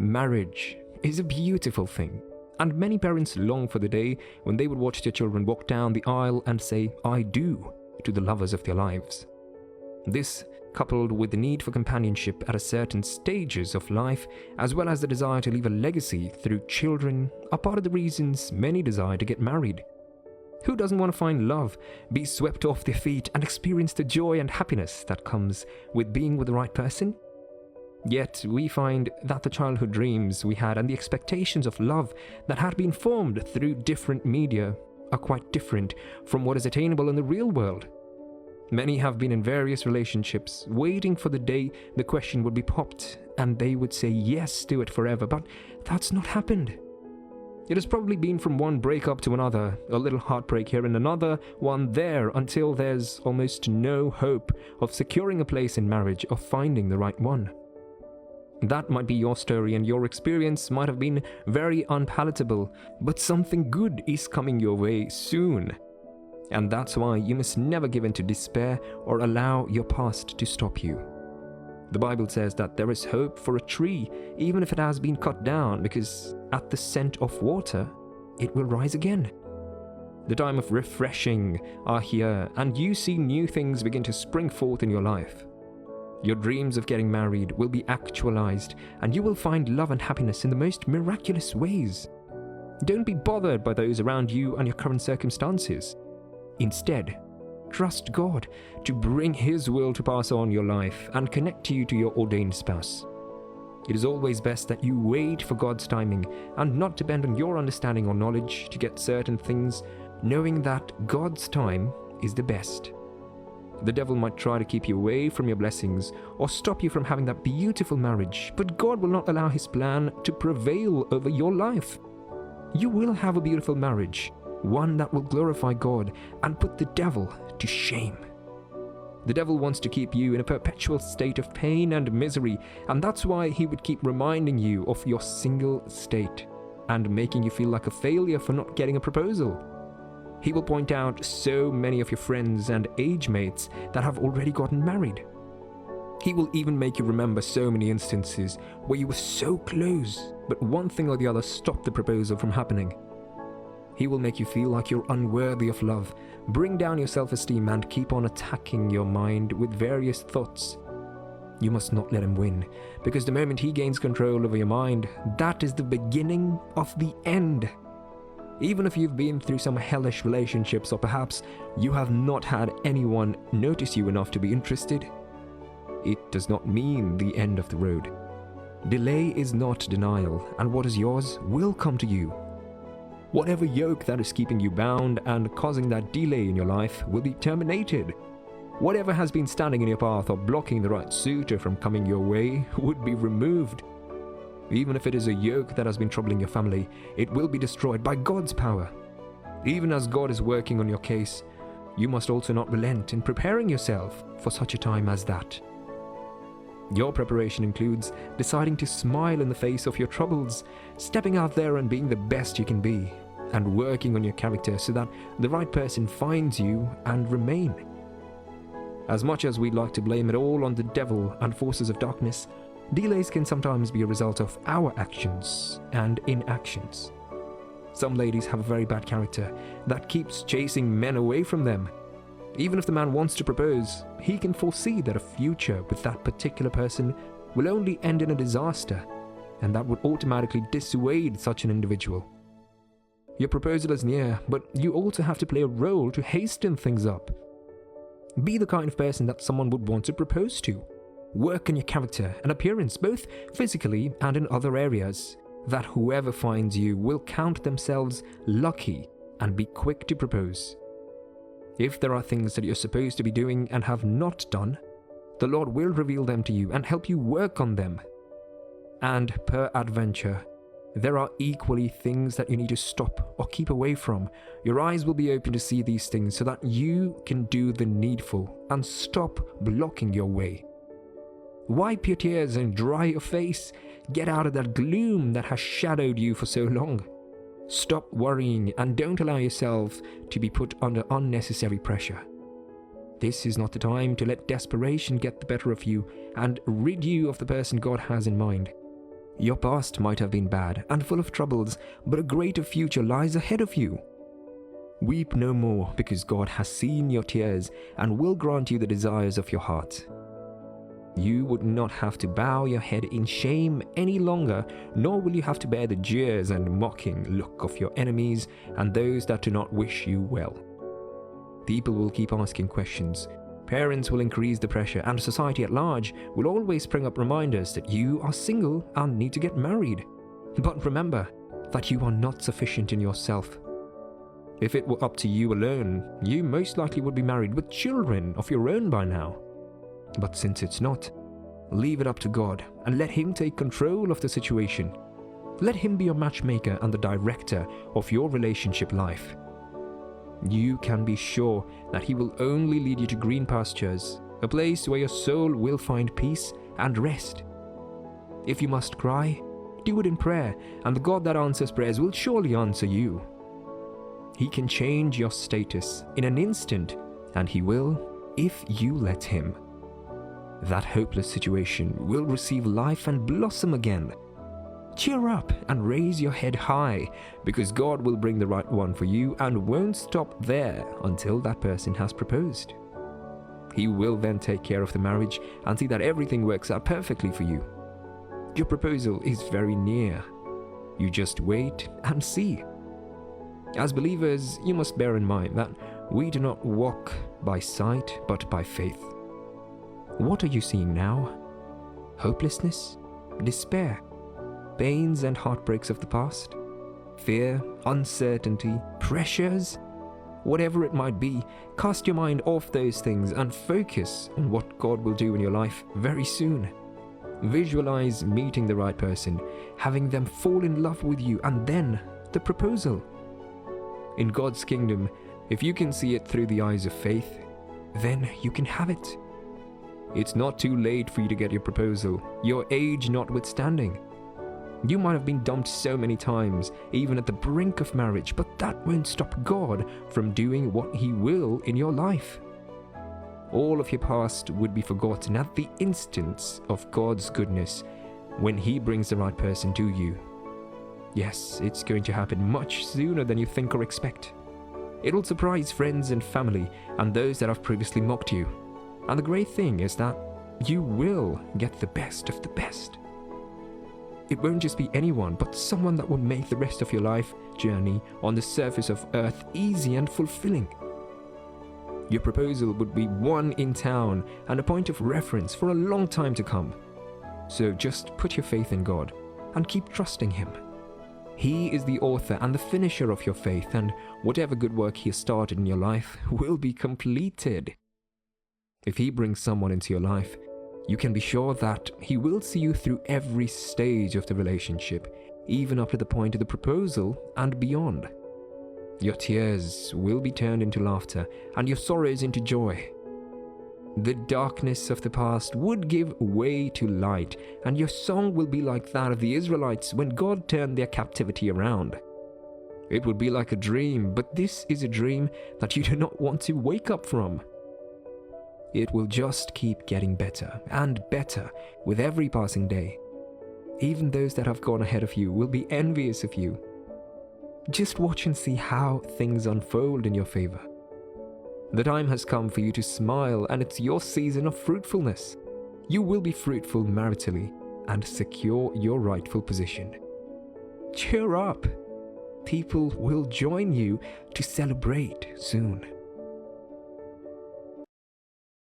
Marriage is a beautiful thing, and many parents long for the day when they would watch their children walk down the aisle and say, "I do," to the lovers of their lives. This, coupled with the need for companionship at a certain stages of life, as well as the desire to leave a legacy through children, are part of the reasons many desire to get married. Who doesn't want to find love, be swept off their feet, and experience the joy and happiness that comes with being with the right person? Yet we find that the childhood dreams we had and the expectations of love that had been formed through different media are quite different from what is attainable in the real world. Many have been in various relationships, waiting for the day the question would be popped and they would say yes to it forever, but that's not happened. It has probably been from one breakup to another, a little heartbreak here and another one there, until there's almost no hope of securing a place in marriage or finding the right one. That might be your story, and your experience might have been very unpalatable, but something good is coming your way soon. And that's why you must never give in to despair or allow your past to stop you. The Bible says that there is hope for a tree, even if it has been cut down, because at the scent of water, it will rise again. The time of refreshing are here, and you see new things begin to spring forth in your life. Your dreams of getting married will be actualized, and you will find love and happiness in the most miraculous ways. Don't be bothered by those around you and your current circumstances. Instead, trust God to bring His will to pass on your life and connect you to your ordained spouse. It is always best that you wait for God's timing and not depend on your understanding or knowledge to get certain things, knowing that God's time is the best. The devil might try to keep you away from your blessings or stop you from having that beautiful marriage, but God will not allow His plan to prevail over your life. You will have a beautiful marriage, one that will glorify God and put the devil to shame. The devil wants to keep you in a perpetual state of pain and misery, and that's why he would keep reminding you of your single state and making you feel like a failure for not getting a proposal. He will point out so many of your friends and age mates that have already gotten married. He will even make you remember so many instances where you were so close, but one thing or the other stopped the proposal from happening. He will make you feel like you're unworthy of love, bring down your self-esteem, and keep on attacking your mind with various thoughts. You must not let him win, because the moment he gains control over your mind, that is the beginning of the end. Even if you've been through some hellish relationships, or perhaps you have not had anyone notice you enough to be interested, it does not mean the end of the road. Delay is not denial, and what is yours will come to you. Whatever yoke that is keeping you bound and causing that delay in your life will be terminated. Whatever has been standing in your path or blocking the right suitor from coming your way would be removed. Even if it is a yoke that has been troubling your family, it will be destroyed by God's power. Even as God is working on your case, you must also not relent in preparing yourself for such a time as that. Your preparation includes deciding to smile in the face of your troubles, stepping out there and being the best you can be, and working on your character so that the right person finds you and remain. As much as we'd like to blame it all on the devil and forces of darkness, delays can sometimes be a result of our actions and inactions. Some ladies have a very bad character that keeps chasing men away from them. Even if the man wants to propose, he can foresee that a future with that particular person will only end in a disaster, and that would automatically dissuade such an individual. Your proposal is near, but you also have to play a role to hasten things up. Be the kind of person that someone would want to propose to. Work on your character and appearance, both physically and in other areas, that whoever finds you will count themselves lucky and be quick to propose. If there are things that you're supposed to be doing and have not done, the Lord will reveal them to you and help you work on them. And peradventure, there are equally things that you need to stop or keep away from. Your eyes will be open to see these things so that you can do the needful and stop blocking your way. Wipe your tears and dry your face. Get out of that gloom that has shadowed you for so long. Stop worrying and don't allow yourself to be put under unnecessary pressure. This is not the time to let desperation get the better of you and rid you of the person God has in mind. Your past might have been bad and full of troubles, but a greater future lies ahead of you. Weep no more, because God has seen your tears and will grant you the desires of your heart. You would not have to bow your head in shame any longer, nor will you have to bear the jeers and mocking look of your enemies and those that do not wish you well. People will keep asking questions. Parents will increase the pressure, and society at large will always bring up reminders that you are single and need to get married. But remember that you are not sufficient in yourself. If it were up to you alone, you most likely would be married with children of your own by now. But since it's not, leave it up to God and let Him take control of the situation. Let Him be your matchmaker and the director of your relationship life. You can be sure that He will only lead you to green pastures, a place where your soul will find peace and rest. If you must cry, do it in prayer, and the God that answers prayers will surely answer you. He can change your status in an instant, and He will if you let Him. That hopeless situation will receive life and blossom again. Cheer up and raise your head high, because God will bring the right one for you and won't stop there until that person has proposed. He will then take care of the marriage and see that everything works out perfectly for you. Your proposal is very near. You just wait and see. As believers, you must bear in mind that we do not walk by sight but by faith. What are you seeing now? Hopelessness? Despair? Pains and heartbreaks of the past? Fear? Uncertainty? Pressures? Whatever it might be, cast your mind off those things and focus on what God will do in your life very soon. Visualize meeting the right person, having them fall in love with you, and then the proposal. In God's kingdom, if you can see it through the eyes of faith, then you can have it. It's not too late for you to get your proposal, your age notwithstanding. You might have been dumped so many times, even at the brink of marriage, but that won't stop God from doing what He will in your life. All of your past would be forgotten at the instant of God's goodness when He brings the right person to you. Yes, it's going to happen much sooner than you think or expect. It will surprise friends and family and those that have previously mocked you. And the great thing is that you will get the best of the best. It won't just be anyone, but someone that will make the rest of your life journey on the surface of earth easy and fulfilling. Your proposal would be one in town and a point of reference for a long time to come. So just put your faith in God and keep trusting Him. He is the author and the finisher of your faith, and whatever good work He has started in your life will be completed. If He brings someone into your life, you can be sure that He will see you through every stage of the relationship, even up to the point of the proposal and beyond. Your tears will be turned into laughter and your sorrows into joy. The darkness of the past would give way to light, and your song will be like that of the Israelites when God turned their captivity around. It would be like a dream, but this is a dream that you do not want to wake up from. It will just keep getting better and better with every passing day. Even those that have gone ahead of you will be envious of you. Just watch and see how things unfold in your favor. The time has come for you to smile, and it's your season of fruitfulness. You will be fruitful maritally and secure your rightful position. Cheer up! People will join you to celebrate soon.